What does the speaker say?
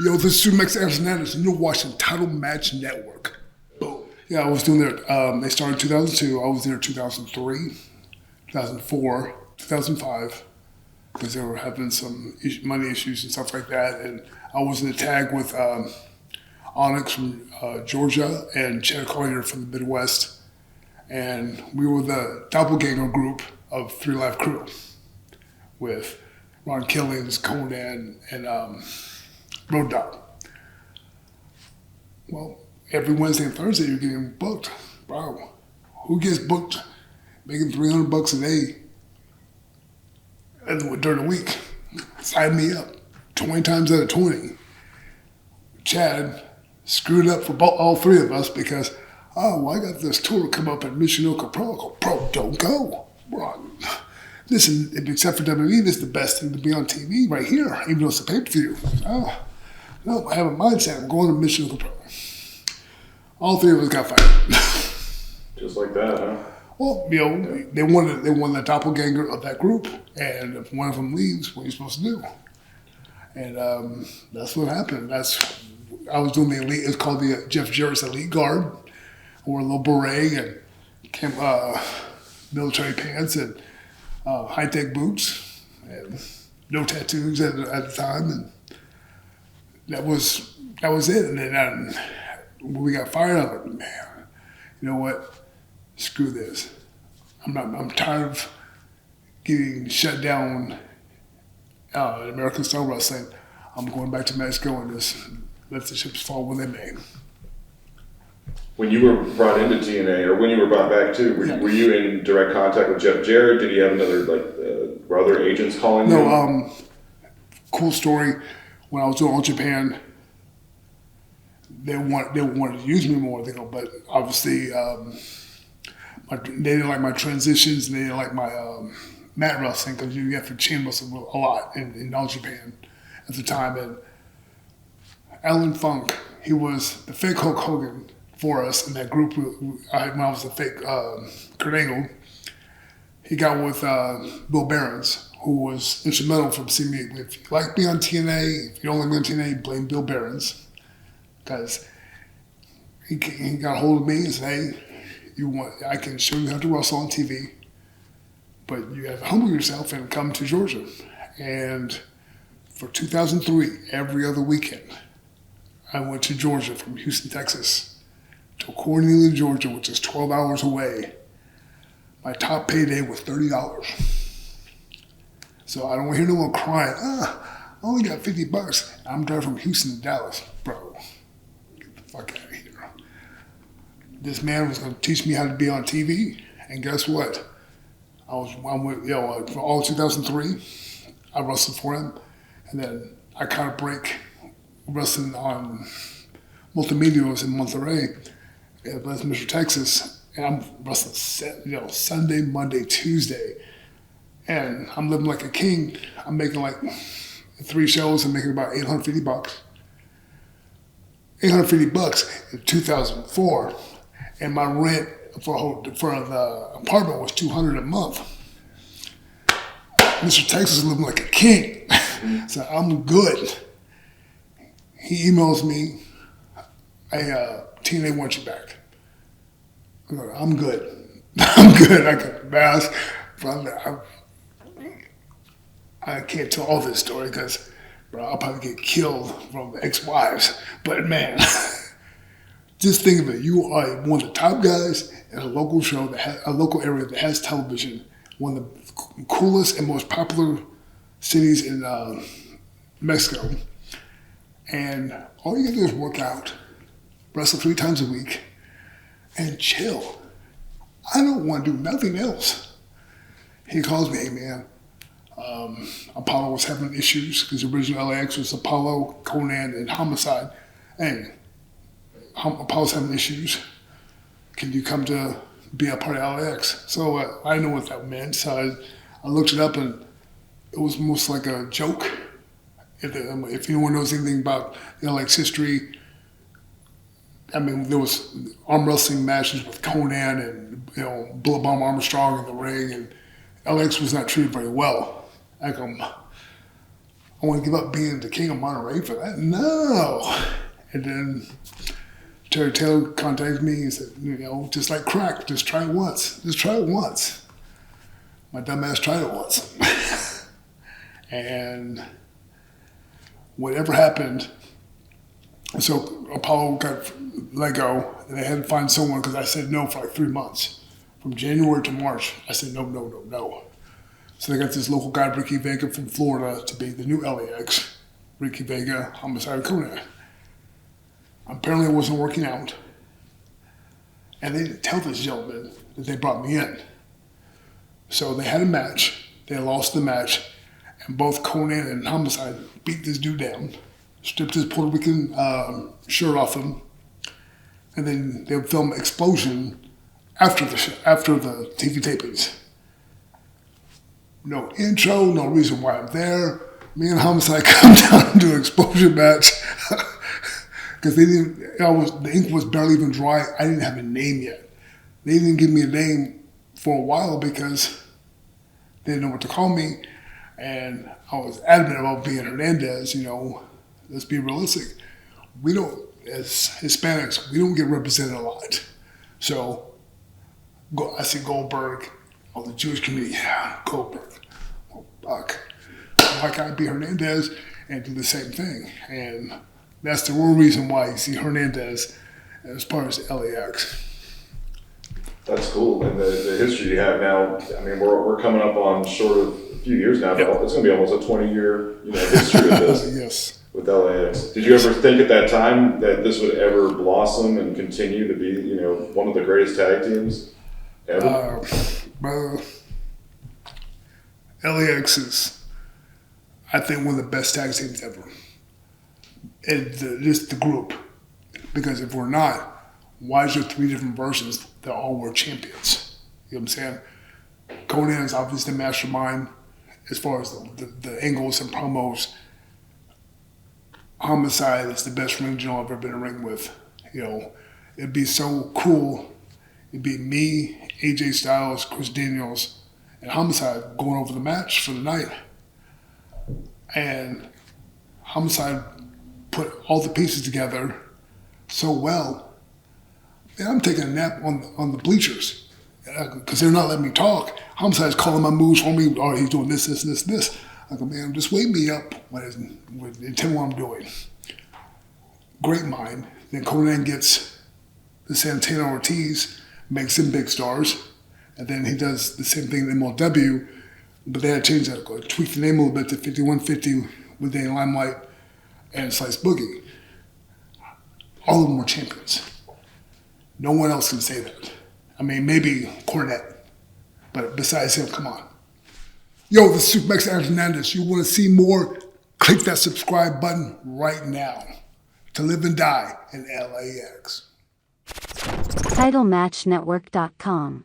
Yo, this is Homicide Hernandez, and you're watching Title Match Network. Boom. Yeah, I was doing there. They started in 2002. I was there in 2003, 2004, 2005, because they were having some money issues and stuff like that. And I was in a tag with Onyx from Georgia and Chad Collier from the Midwest. And we were the doppleganger group of Three Live Crew with Ron Killings, Konnan, and Road Dogg. Well, every Wednesday and Thursday you're getting booked. Bro, who gets booked making $300 a day during the week? Sign me up. 20 times out of 20. Chad screwed up for all three of us because, I got this tour come up in Mission Oka Pro. I go, bro, don't go. Bro, listen, except for WWE, this is the best thing to be on TV right here, even though it's a pay-per-view. No, I have a mindset. I'm going to Mission Oka Pro. All three of us got fired. Just like that, huh? Well, they won the doppelganger of that group, and if one of them leaves, what are you supposed to do? And that's what happened. I was doing the elite. It's called the Jeff Jarrett's Elite Guard. I wore a little beret and military pants and high-tech boots, and no tattoos at the time, and that was it. And then when we got fired, I was like, man, you know what? Screw this. I'm tired of getting shut down in American Style Wrestling. I'm going back to Mexico and just let the chips fall when they may. When you were brought into TNA, or when you were brought back too, were you in direct contact with Jeff Jarrett? Did he have another, were other agents calling you? No, cool story. When I was doing All Japan, they wanted to use me more. They go, but obviously they didn't like my transitions, and they didn't like my mat wrestling, because you have to chain wrestle a lot in All Japan at the time. And Alan Funk, he was the fake Hulk Hogan for us in that group. When I was the fake Kurt Angle, he got with Bill Behrens, who was instrumental from seeing me. If you like me on TNA, if you don't like me on TNA, blame Bill Behrens, because he got a hold of me and said, hey, I can show you how to wrestle on TV, but you have to humble yourself and come to Georgia. And for 2003, every other weekend, I went to Georgia from Houston, Texas, to Cornelia, Georgia, which is 12 hours away. My top payday was $30. So I don't hear no one crying, I only got $50. I'm driving from Houston to Dallas. Bro, get the fuck out of here. This man was going to teach me how to be on TV, and guess what? For all 2003, I wrestled for him, and then I caught a break wrestling on Multimedios in Monterrey, West Mission, Texas, and I'm wrestling Sunday, Monday, Tuesday, and I'm living like a king. I'm making like 3 shows. I'm making about $850. $850 in 2004, and my rent for the apartment was $200 a month. Mr. Texas is living like a king, so I'm good. He emails me, hey, TNA wants you back. I'm good. I'm good. I got the mask. I can't tell all this story because, bro, I'll probably get killed from ex-wives. But man, just think of it. You are one of the top guys in a local show, a local area that has television, one of the coolest and most popular cities in Mexico. And all you gotta do is work out, wrestle 3 times a week, and chill. I don't want to do nothing else. He calls me, hey man, Apollo was having issues because the original LAX was Apollo, Konnan, and Homicide. Hey, Apollo's having issues. Can you come to be a part of LAX? So I know what that meant. So I looked it up, and it was almost like a joke. If anyone knows anything about the LAX history, I mean, there was arm wrestling matches with Konnan and Bullet Bomb Armstrong in the ring, and LAX was not treated very well. Like, I want to give up being the king of Monterey for that? No. And then Terry Taylor contacted me and said, just like crack, just try it once. Just try it once. My dumbass tried it once. And whatever happened, so Apollo got let go, and they had to find someone because I said no for like 3 months. From January to March, I said no. So they got this local guy, Ricky Vega from Florida, to be the new LAX. Ricky Vega, Homicide Konnan. Apparently it wasn't working out. And they didn't tell this gentleman that they brought me in. So they had a match. They lost the match. And both Konnan and Homicide beat this dude down, stripped his Puerto Rican shirt off him, and then they would film Explosion after the TV tapings. No intro, no reason why I'm there. Me and Homicide come down and do an Explosion match because they didn't. The ink was barely even dry. I didn't have a name yet. They didn't give me a name for a while because they didn't know what to call me. And I was adamant about being Hernandez, let's be realistic. We don't, as Hispanics, we don't get represented a lot. So I see Goldberg, all the Jewish community, yeah, Goldberg. Oh, fuck. Why can't I be Hernandez and do the same thing? And that's the real reason why you see Hernandez as part of LAX. That's cool. And the history you have now, I mean, we're coming up on short of a few years now, but it's going to be almost a 20-year history of this. Yes. With LAX. Did you ever think at that time that this would ever blossom and continue to be, one of the greatest tag teams ever? LAX is, I think, one of the best tag teams ever. And just the group. Because if we're not, why is there 3 different versions that all were champions? You know what I'm saying? Konnan is obviously the mastermind as far as the angles and promos. Homicide is the best ring general I've ever been in a ring with. It'd be so cool. It'd be me, AJ Styles, Chris Daniels, and Homicide going over the match for the night. And Homicide put all the pieces together so well. And I'm taking a nap on the bleachers because they're not letting me talk. Homicide's calling my moves for me. Oh, he's doing this. I go, man, just wake me up and tell me what I'm doing. Great mind. Then Konnan gets the Santana Ortiz, makes them big stars. And then he does the same thing in MLW, but they had to change that, tweak the name a little bit to 5150 with Danny Limelight and Slice Boogie. All of them were champions. No one else can say that. I mean, maybe Cornette, but besides him, come on. Yo, this is Homicide Hernandez. You want to see more? Click that subscribe button right now. To live and die in LAX. TitleMatchNetwork.com